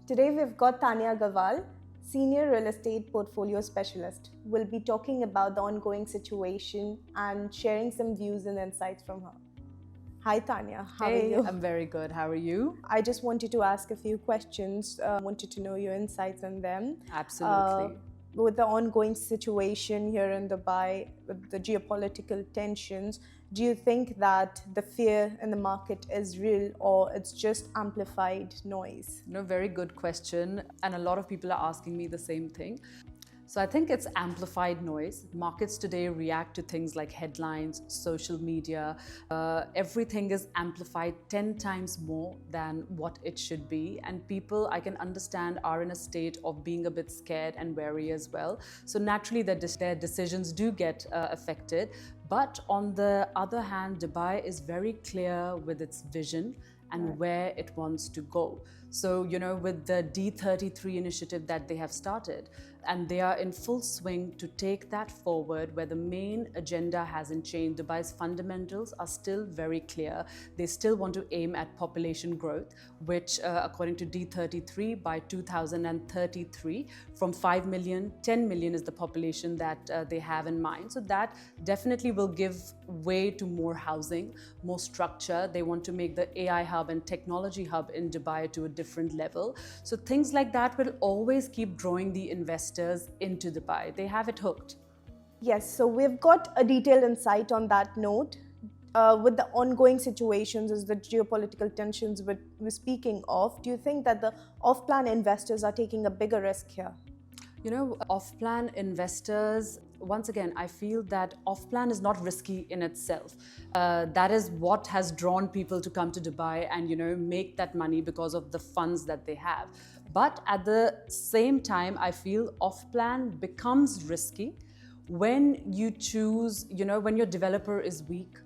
Today we've got Tania Agarwal, Senior Real Estate Portfolio Specialist. We'll be talking about the ongoing situation and sharing some views and insights from her. Hi Tania, how are you? I'm very good. How are you? I just wanted to ask a few questions, wanted to know your insights on them. Absolutely. With the ongoing situation here in Dubai, with the geopolitical tensions, do you think that the fear in the market is real or it's just amplified noise? Very good question. And a lot of people are asking me the same thing. So I think it's amplified noise. Markets today react to things like headlines, social media. Everything is amplified 10 times more than what it should be. And people, I can understand, are in a state of being a bit scared and wary as well. So naturally, their decisions do get affected. But on the other hand, Dubai is very clear with its vision and where it wants to go. So, with the D33 initiative that they have started, and they are in full swing to take that forward, where the main agenda hasn't changed. Dubai's fundamentals are still very clear. They still want to aim at population growth, which according to D33, by 2033, from 5 million, 10 million is the population that they have in mind. So that definitely will give way to more housing, more structure. They want to make the AI hub and technology hub in Dubai to a different level. So things like that will always keep drawing the investors into Dubai. They have it hooked. Yes, so we've got a detailed insight on that note. With the ongoing situations as the geopolitical tensions we're speaking of, do you think that the off-plan investors are taking a bigger risk here? Off-plan investors, once again, I feel that off-plan is not risky in itself. That is what has drawn people to come to Dubai and, make that money because of the funds that they have. But at the same time, I feel off-plan becomes risky when you choose, when your developer is weak,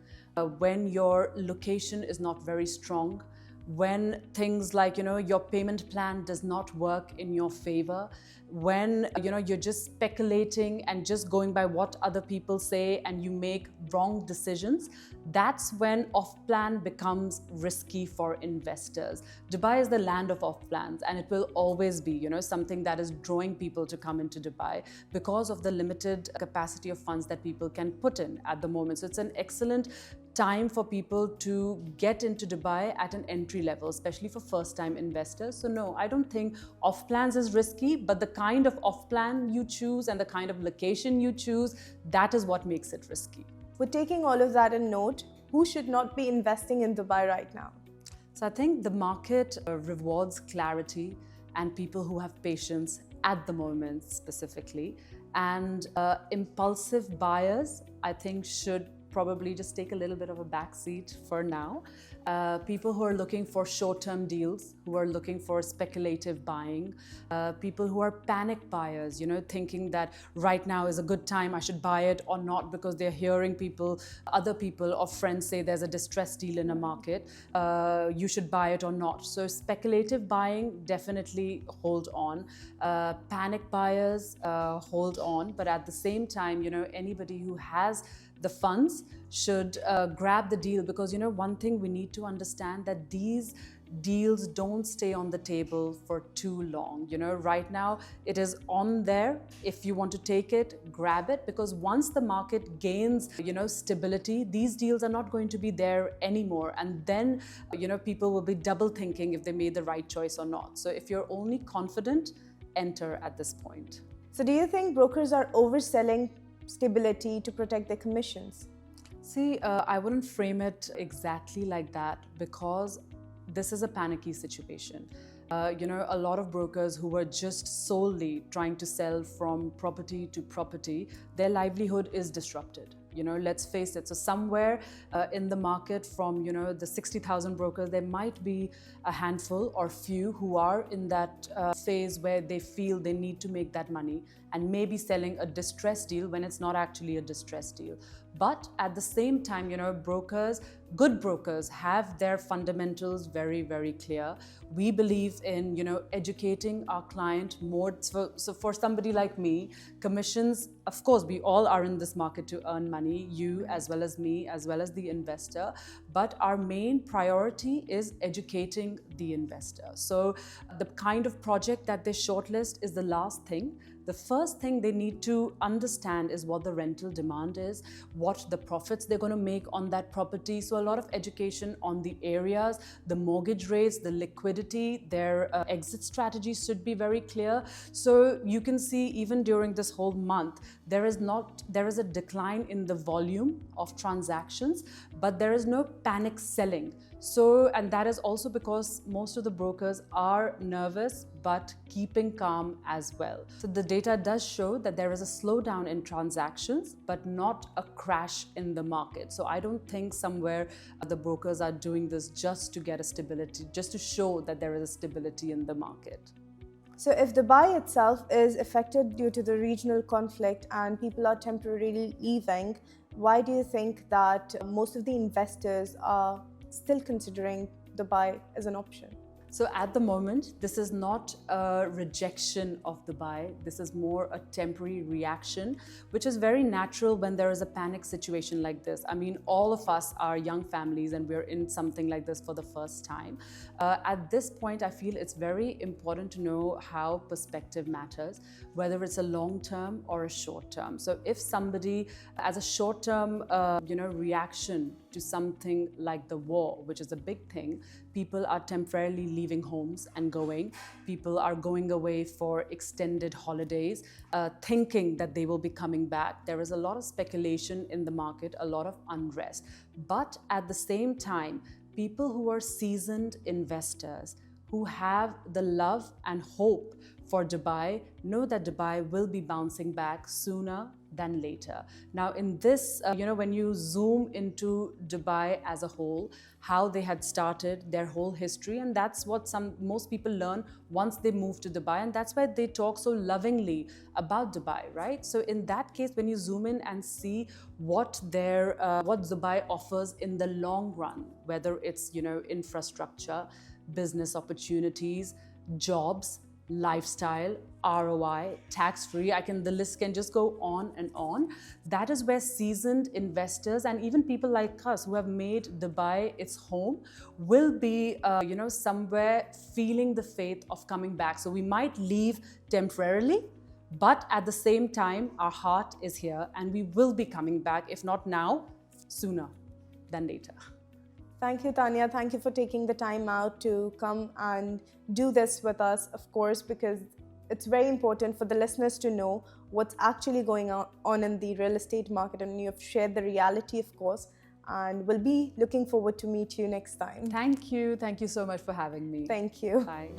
when your location is not very strong, when things like, your payment plan does not work in your favor, when, you're just speculating and just going by what other people say and you make wrong decisions, that's when off-plan becomes risky for investors. Dubai is the land of off-plans, and it will always be, something that is drawing people to come into Dubai because of the limited capacity of funds that people can put in at the moment. So it's an excellent time for people to get into Dubai at an entry level, especially for first-time investors. So no, I don't think off-plans is risky, but the kind of off-plan you choose and the kind of location you choose, that is what makes it risky. We're taking all of that in note. Who should not be investing in Dubai right now? So I think the market rewards clarity and people who have patience at the moment specifically. And impulsive buyers, I think, should probably just take a little bit of a backseat for now. People who are looking for short-term deals, who are looking for speculative buying, people who are panic buyers, thinking that right now is a good time, I should buy it or not, because they're hearing other people or friends say there's a distressed deal in a market, you should buy it or not. So speculative buying, definitely hold on. Panic buyers, hold on. But at the same time, anybody who has the funds should grab the deal, because one thing we need to understand, that these deals don't stay on the table for too long. Right now it is on there. If you want to take it, grab it, because once the market gains stability, these deals are not going to be there anymore, and then people will be double thinking if they made the right choice or not. So if you're only confident, enter at this point. So do you think brokers are overselling stability to protect their commissions? See, I wouldn't frame it exactly like that, because this is a panicky situation. A lot of brokers who were just solely trying to sell from property to property, their livelihood is disrupted. Let's face it. So somewhere in the market, from the 60,000 brokers, there might be a handful or few who are in that phase where they feel they need to make that money and maybe selling a distressed deal when it's not actually a distressed deal. But at the same time, good brokers have their fundamentals very, very clear. We believe in, educating our client more. So for somebody like me, commissions, of course, we all are in this market to earn money, you as well as me, as well as the investor. But our main priority is educating the investor. So the kind of project that they shortlist is the last thing. The first thing they need to understand is what the rental demand is, what the profits they're going to make on that property. So a lot of education on the areas, the mortgage rates, the liquidity, their exit strategies should be very clear. So you can see even during this whole month, there is a decline in the volume of transactions, but there is no panic selling. So, and that is also because most of the brokers are nervous, but keeping calm as well. So the data does show that there is a slowdown in transactions, but not a crash in the market. So I don't think somewhere the brokers are doing this just to get a stability, just to show that there is a stability in the market. So if Dubai itself is affected due to the regional conflict and people are temporarily leaving, why do you think that most of the investors are still considering Dubai as an option? So at the moment, this is not a rejection of Dubai. This is more a temporary reaction, which is very natural when there is a panic situation like this. I mean, all of us are young families and we're in something like this for the first time. At this point, I feel it's very important to know how perspective matters, whether it's a long term or a short term. So if somebody, as a short term, reaction to something like the war, which is a big thing, people are temporarily leaving homes and going. People are going away for extended holidays, thinking that they will be coming back. There is a lot of speculation in the market, a lot of unrest. But at the same time, people who are seasoned investors, who have the love and hope for Dubai, know that Dubai will be bouncing back sooner than later. Now in this, when you zoom into Dubai as a whole, how they had started their whole history, and that's what most people learn once they move to Dubai, and that's why they talk so lovingly about Dubai, right? So in that case, when you zoom in and see what Dubai offers in the long run, whether it's infrastructure, business opportunities, jobs, lifestyle, ROI, tax-free, the list can just go on and on. That is where seasoned investors and even people like us who have made Dubai its home will be, somewhere feeling the faith of coming back. So we might leave temporarily, but at the same time, our heart is here and we will be coming back, if not now, sooner than later. Thank you, Tania. Thank you for taking the time out to come and do this with us, of course, because it's very important for the listeners to know what's actually going on in the real estate market, and you've shared the reality, of course, and we'll be looking forward to meet you next time. Thank you. Thank you so much for having me. Thank you. Bye.